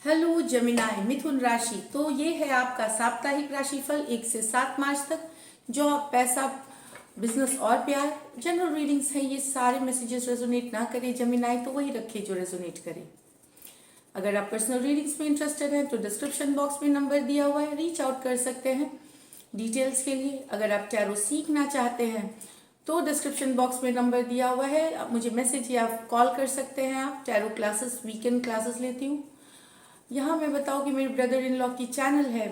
Hello जमिनाई मिथुन राशि। तो ये है आपका साप्ताहिक राशिफल 1 से 7 मार्च तक। जो आप पैसा, बिजनेस और प्यार जनरल रीडिंग्स है, ये सारे मैसेजेस रेजोनेट ना करे जमिनाई तो वही रखे जो रेजोनेट करे। अगर आप पर्सनल रीडिंग्स में इंटरेस्टेड हैं तो डिस्क्रिप्शन बॉक्स में नंबर दिया हुआ है, रीच आउट कर सकते हैं डिटेल्स के लिए। अगर आप टैरो सीखना चाहते हैं तो डिस्क्रिप्शन बॉक्स में नंबर दिया हुआ है, आप मुझे मैसेज या कॉल कर सकते हैं। आप टैरो क्लासेस, वीकेंड क्लासेस लेती हूँ। यहाँ मैं बताऊँ कि मेरे ब्रदर इन लॉ की चैनल है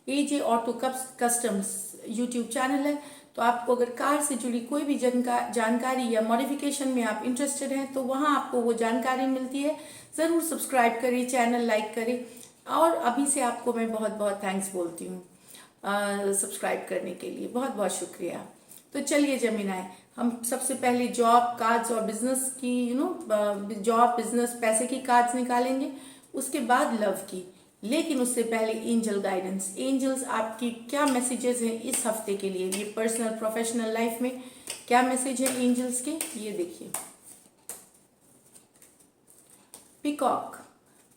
AJ auto customs YouTube channel है। तो आपको अगर कार से जुड़ी कोई भी जानकारी या मॉडिफिकेशन में आप इंटरेस्टेड हैं तो वहाँ आपको वो जानकारी मिलती है। ज़रूर सब्सक्राइब करें, चैनल लाइक करें। और अभी से आपको मैं बहुत बहुत थैंक्स बोलती हूँ सब्सक्राइब करने के लिए, बहुत बहुत शुक्रिया। तो चलिए जमीनाए, हम सबसे पहले जॉब, कार्ड्स और बिजनेस की जॉब, बिजनेस, पैसे की कार्ड्स निकालेंगे, उसके बाद लव की। लेकिन उससे पहले एंजल गाइडेंस, एंजल्स आपकी क्या मैसेजेस हैं इस हफ्ते के लिए, ये पर्सनल प्रोफेशनल लाइफ में क्या मैसेज है एंजल्स के, ये देखिए। पिकॉक,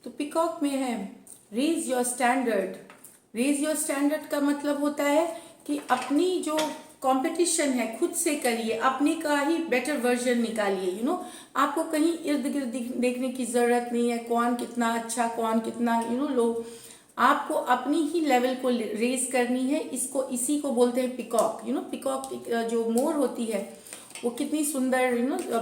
तो पिकॉक में है raise your standard. Raise your standard का मतलब होता है कि अपनी जो कंपटीशन है खुद से करिए, अपने का ही बेटर वर्जन निकालिए। आपको कहीं इर्द गिर्द देखने की जरूरत नहीं है कौन कितना अच्छा, कौन कितना लो। आपको अपनी ही लेवल को रेज करनी है। इसी को बोलते हैं पिकॉक। पिकॉक जो मोर होती है वो कितनी सुंदर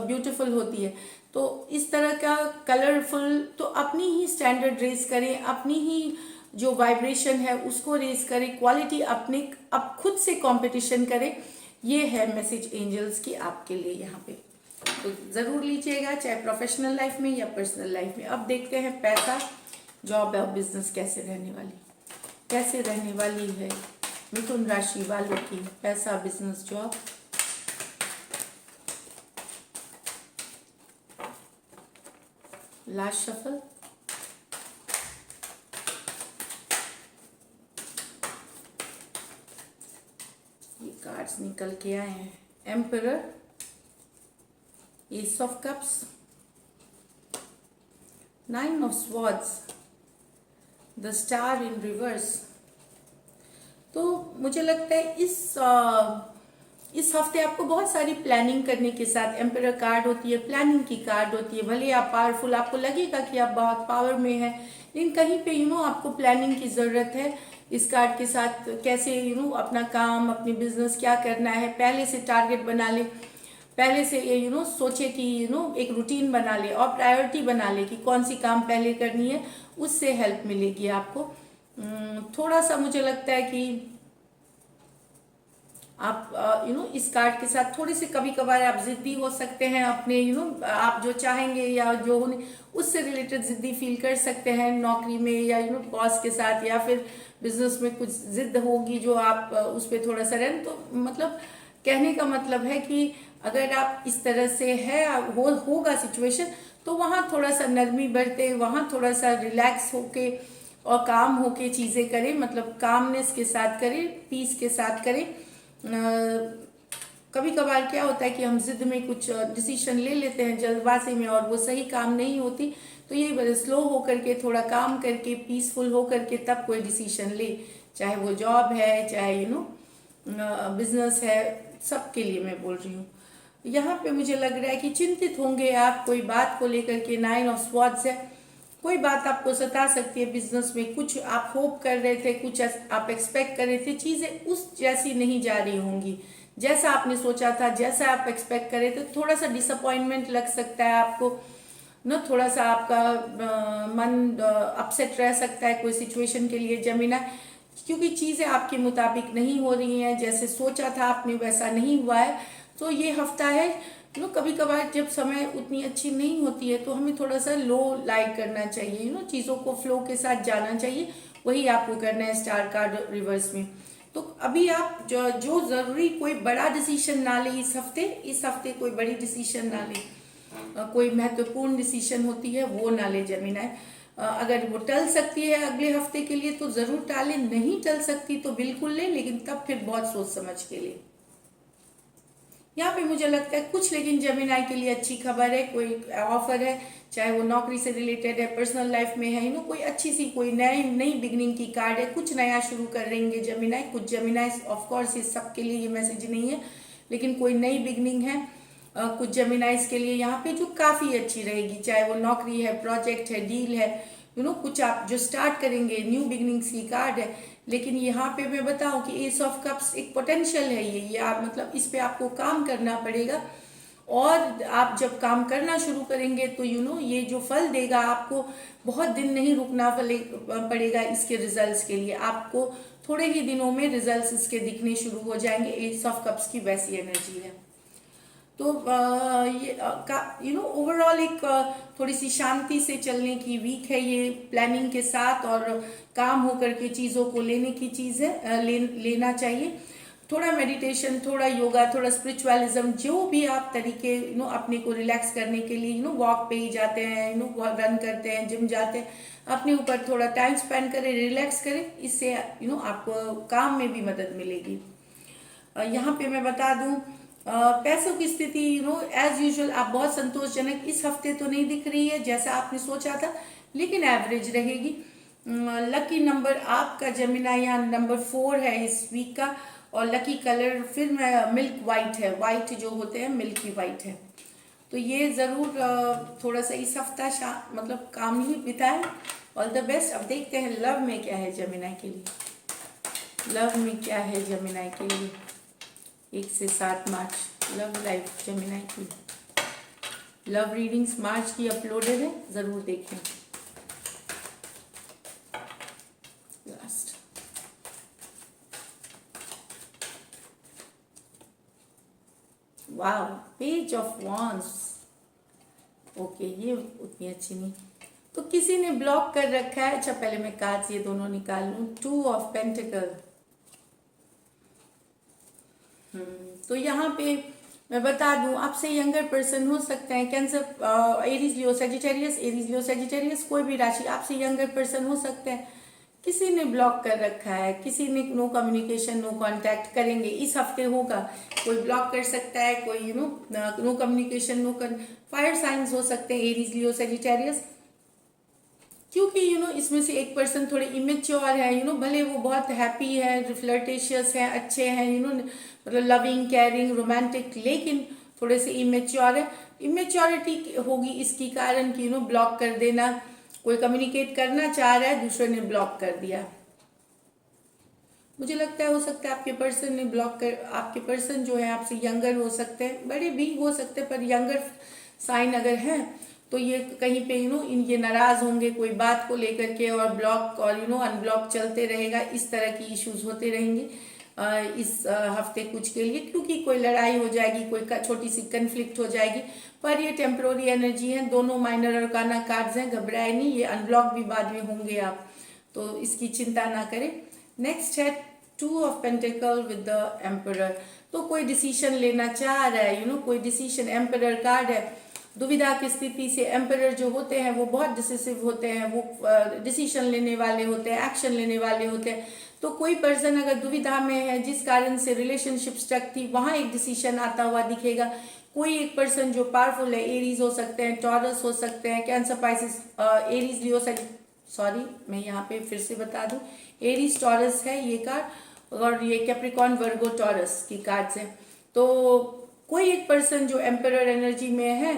ब्यूटीफुल होती है। तो इस तरह का कलरफुल, तो अपनी ही स्टैंडर्ड रेज करें, अपनी ही जो वाइब्रेशन है उसको रेज करें, क्वालिटी अपने अब खुद से कंपटीशन करें। ये है मैसेज एंजल्स की आपके लिए यहाँ पे। तो ज़रूर लीजिएगा, चाहे प्रोफेशनल लाइफ में या पर्सनल लाइफ में। अब देखते हैं पैसा, जॉब और बिजनेस कैसे रहने वाली है मिथुन राशि वालों की। पैसा, बिजनेस, जॉब। Last shuffle. ये कार्ड्स निकल के आए हैं। Emperor, S of cups, 9 of swords, the star in reverse. तो मुझे लगता है इस हफ्ते आपको बहुत सारी प्लानिंग करने के साथ, एम्परर कार्ड होती है, प्लानिंग की कार्ड होती है। भले आप पावरफुल, आपको लगेगा कि आप बहुत पावर में हैं, लेकिन कहीं पे आपको प्लानिंग की ज़रूरत है। इस कार्ड के साथ कैसे अपना काम, अपनी बिजनेस क्या करना है, पहले से टारगेट बना ले, पहले से ये सोचे कि एक रूटीन बना ले और प्रायोरिटी बना ले कि कौन सी काम पहले करनी है, उससे हेल्प मिलेगी आपको। थोड़ा सा मुझे लगता है कि आप इस कार्ड के साथ थोड़े से कभी कभार आप जिद्दी हो सकते हैं अपने आप जो चाहेंगे या जो उससे रिलेटेड जिद्दी फील कर सकते हैं नौकरी में या बॉस के साथ, या फिर बिजनेस में कुछ जिद होगी जो आप उस पर थोड़ा सा रहें। तो मतलब कहने का मतलब है कि अगर आप इस तरह से है होगा सिचुएशन, तो वहाँ थोड़ा सा नरमी बरते, वहाँ थोड़ा सा रिलैक्स होके और काम होके चीज़ें करें, मतलब कामनेस के साथ करें, पीस के साथ करें। कभी कभार क्या होता है कि हम जिद में कुछ डिसीजन ले लेते हैं जल्दबाजी में और वो सही काम नहीं होती। तो ये स्लो होकर के, थोड़ा काम करके, पीसफुल होकर के तब कोई डिसीजन ले, चाहे वो जॉब है, चाहे बिजनेस है, सबके लिए मैं बोल रही हूँ। यहाँ पे मुझे लग रहा है कि चिंतित होंगे आप कोई बात को लेकर के। 9 ऑफ स्वॉर्ड्स है, कोई बात आपको सता सकती है बिजनेस में। कुछ आप होप कर रहे थे, कुछ आप एक्सपेक्ट कर रहे थे, चीज़ें उस जैसी नहीं जा रही होंगी जैसा आपने सोचा था, जैसा आप एक्सपेक्ट कर रहे थे। थोड़ा सा डिसअपॉइंटमेंट लग सकता है आपको थोड़ा सा आपका मन अपसेट रह सकता है कोई सिचुएशन के लिए जमीना, क्योंकि चीज़ें आपके मुताबिक नहीं हो रही हैं, जैसे सोचा था आपने वैसा नहीं हुआ है। तो ये हफ्ता है कभी कभार जब समय उतनी अच्छी नहीं होती है तो हमें थोड़ा सा लो लाइक करना चाहिए, चीज़ों को फ्लो के साथ जाना चाहिए। वही आपको करना है स्टार कार्ड रिवर्स में। तो अभी आप जो ज़रूरी कोई बड़ा डिसीजन ना ले इस हफ्ते कोई बड़ी डिसीजन ना ले, कोई महत्वपूर्ण डिसीजन होती है वो ना ले जमीनाए। अगर वो टल सकती है अगले हफ्ते के लिए तो ज़रूर टालें, नहीं टल सकती तो बिल्कुल ले, लेकिन तब फिर बहुत सोच समझ के लिए। यहाँ पे मुझे लगता है कुछ, लेकिन जेमिनाई के लिए अच्छी खबर है, कोई ऑफर है, चाहे वो नौकरी से रिलेटेड है, पर्सनल लाइफ में है, कोई अच्छी सी कोई नई बिगनिंग की कार्ड है, कुछ नया शुरू कर रहेंगे जेमिनाई। कुछ जेमिनाई, ऑफ कोर्स ये सबके लिए ये मैसेज नहीं है, लेकिन कोई नई बिगनिंग है कुछ जेमिनाइज के लिए यहाँ पे जो काफी अच्छी रहेगी, चाहे वो नौकरी है, प्रोजेक्ट है, डील है, कुछ आप जो स्टार्ट करेंगे, न्यू बिगनिंग्स की कार्ड है। लेकिन यहाँ पे मैं बताऊं कि एस ऑफ कप्स एक पोटेंशियल है, ये आप मतलब इस पे आपको काम करना पड़ेगा, और आप जब काम करना शुरू करेंगे तो ये जो फल देगा आपको, बहुत दिन नहीं रुकना पड़ेगा इसके रिजल्ट्स के लिए, आपको थोड़े ही दिनों में रिजल्ट्स इसके दिखने शुरू हो जाएंगे। एस ऑफ कप्स की वैसी एनर्जी है। तो ये ओवरऑल एक थोड़ी सी शांति से चलने की वीक है ये, प्लानिंग के साथ और काम होकर के चीज़ों को लेने की चीज़ है, लेना चाहिए। थोड़ा मेडिटेशन, थोड़ा योगा, थोड़ा स्पिरिचुअलिज्म, जो भी आप तरीके अपने को रिलैक्स करने के लिए वॉक पे ही जाते हैं, रन करते हैं, जिम जाते हैं, अपने ऊपर थोड़ा टाइम स्पेंड करें, रिलैक्स करें, इससे आपको काम में भी मदद मिलेगी। यहाँ पे मैं बता दूं पैसों की स्थिति एज यूजुअल आप बहुत संतोषजनक इस हफ्ते तो नहीं दिख रही है जैसा आपने सोचा था, लेकिन एवरेज रहेगी। लकी नंबर आपका जेमिनाई यहाँ नंबर 4 है इस वीक का, और लकी कलर फिर मिल्क वाइट है, वाइट जो होते हैं मिल्की वाइट है। तो ये जरूर थोड़ा सा इस हफ्ता मतलब काम ही बिताए। All the best. अब देखते हैं लव में क्या है जेमिनाई के लिए, लव में क्या है जेमिनाई के लिए 1 से 7 मार्च, लव लाइफ जेमिनाई की। लव रीडिंग्स मार्च की अपलोडेड है, जरूर देखें। लास्ट वाह, पेज ऑफ वॉन्ड्स। ओके, ये उतनी अच्छी नहीं, तो किसी ने ब्लॉक कर रखा है। अच्छा, पहले मैं कार्ड्स ये दोनों निकाल लूं। 2 ऑफ पेंटिकल। तो यहाँ पे मैं बता दूं, आपसे यंगर पर्सन हो सकते हैं, cancer, Aries Leo Sagittarius, Aries Leo Sagittarius, कोई भी राशि, आपसे यंगर पर्सन हो सकते हैं। किसी ने ब्लॉक कर रखा है, किसी ने नो कम्युनिकेशन, नो कांटेक्ट करेंगे इस हफ्ते होगा। कोई ब्लॉक कर सकता है, कोई नो कम्युनिकेशन, फायर साइंस हो सकते हैं, एरीज लियो सेजिटेरियस, क्योंकि इसमें से एक पर्सन थोड़े इमेच्योर है, भले वो बहुत हैप्पी है, फ्लर्टेशियस है, अच्छे हैं, मतलब लविंग, केयरिंग, रोमांटिक, लेकिन थोड़े से इमेच्योर है। इमेच्योरिटी होगी इसकी कारण कि ब्लॉक कर देना, कोई कम्युनिकेट करना चाह रहा है, दूसरे ने ब्लॉक कर दिया। मुझे लगता है हो सकता है आपके पर्सन ने ब्लॉक कर, आपके पर्सन जो है आपसे यंगर हो सकते हैं, बड़े भी हो सकते हैं, पर यंगर साइन अगर है तो ये कहीं पे ये नाराज होंगे कोई बात को लेकर के, और ब्लॉक और अनब्लॉक चलते रहेगा, इस तरह की इश्यूज होते रहेंगे इस हफ्ते कुछ के लिए, क्योंकि कोई लड़ाई हो जाएगी, कोई छोटी सी कंफ्लिक्ट हो जाएगी, पर ये टेम्प्रोरी एनर्जी है। दोनों माइनर अरकाना कार्ड्स हैं, घबराए नहीं, ये अनब्लॉक भी बाद में होंगे आप, तो इसकी चिंता ना करें। नेक्स्ट है 2 of pentacle with the emperor. तो कोई डिसीजन लेना चाह रहा है, कोई डिसीजन, एम्परर कार्ड है, दुविधा की स्थिति से। एम्परर जो होते हैं वो बहुत डिसिसिव होते हैं, वो डिसीजन लेने वाले होते हैं, एक्शन लेने वाले होते हैं। तो कोई पर्सन अगर दुविधा में है, जिस कारण से रिलेशनशिप स्टक थी, वहां एक डिसीजन आता हुआ दिखेगा। कोई एक पर्सन जो पावरफुल है, एरीज हो सकते हैं, टॉरस हो सकते हैं, कैंसर, पाइसिस, एरीज, लियो, सॉरी मैं यहाँ पे फिर से बता दूं, एरीज, टॉरस है ये कार्ड, और ये कैप्रिकॉर्न, वर्गो, टॉरस की कार्ड्स है। तो कोई एक पर्सन जो एम्परर एनर्जी में है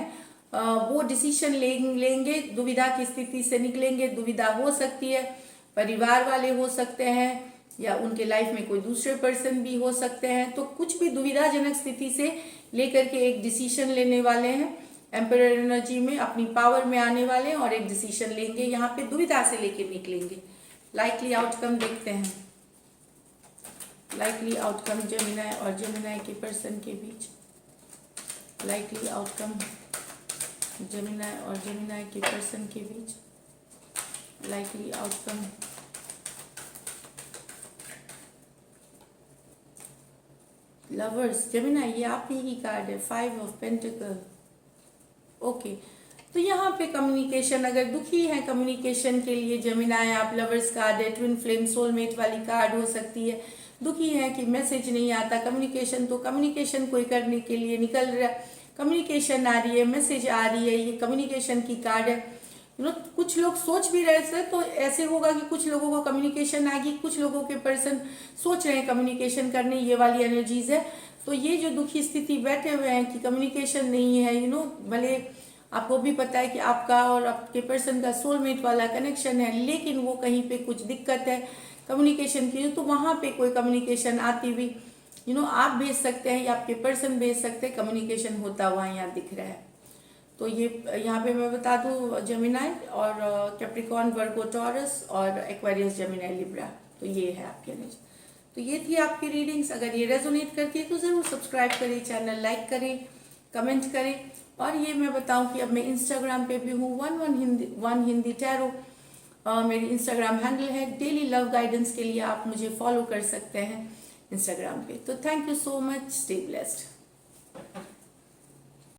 वो डिसीजन लेंगे, दुविधा की स्थिति से निकलेंगे। दुविधा हो सकती है, परिवार वाले हो सकते हैं, या उनके लाइफ में कोई दूसरे पर्सन भी हो सकते हैं। तो कुछ भी दुविधाजनक स्थिति से लेकर के एक डिसीजन लेने वाले हैं, एम्परर एनर्जी में अपनी पावर में आने वाले हैं, और एक डिसीजन लेंगे, यहाँ पे दुविधा से लेकर निकलेंगे। लाइकली आउटकम देखते हैं, लाइकली आउटकम जेमिनाई और जेमिनाई के पर्सन के बीच, लाइकली आउटकम जेमिनाई और जेमिनाई के पर्सन के बीच, लाइकली आउटकम। लवर्स जेमिनाई, ये आप ही की कार्ड है, 5 ऑफ पेंटिकल। ओके, तो यहाँ पे कम्युनिकेशन, अगर दुखी है कम्युनिकेशन के लिए जेमिनाई, आप लवर्स कार्ड है, ट्विन फ्लेम, सोलमेट वाली कार्ड हो सकती है। दुखी हैं कि मैसेज नहीं आता, कम्युनिकेशन, तो कम्युनिकेशन कोई करने के लिए निकल रहा है, कम्युनिकेशन आ रही है, मैसेज आ रही है, ये कम्युनिकेशन की कार्ड है। कुछ लोग सोच भी रहे थे, तो ऐसे होगा कि कुछ लोगों को कम्युनिकेशन आएगी, कुछ लोगों के पर्सन सोच रहे हैं कम्युनिकेशन करने, ये वाली एनर्जीज है। तो ये जो दुखी स्थिति बैठे हुए हैं कि कम्युनिकेशन नहीं है, भले आपको भी पता है कि आपका और आपके पर्सन का सोलमेट वाला कनेक्शन है, लेकिन वो कहीं पे कुछ दिक्कत है कम्युनिकेशन की, तो वहां पे कोई कम्युनिकेशन आती हुई आप भेज सकते हैं या आपके पर्सन भेज सकते हैं, कम्युनिकेशन होता हुआ यहाँ दिख रहा है। तो ये यहाँ पे मैं बता दूँ, जेमिनाई और कैप्रिकॉर्न, वर्गो, टॉरस और एक्वेरियस, जेमिनाई, लिब्रा, तो ये है आपके एनर्जी। तो ये थी आपकी रीडिंग्स। अगर ये रेजोनेट करती है तो ज़रूर सब्सक्राइब करें, चैनल लाइक करें, कमेंट करें। और ये मैं बताऊं कि अब मैं इंस्टाग्राम पे भी हूँ, वन हिंदी टैरो मेरी इंस्टाग्राम हैंडल है। डेली लव गाइडेंस के लिए आप मुझे फॉलो कर सकते हैं इंस्टाग्राम पे। तो thank you so much, stay blessed.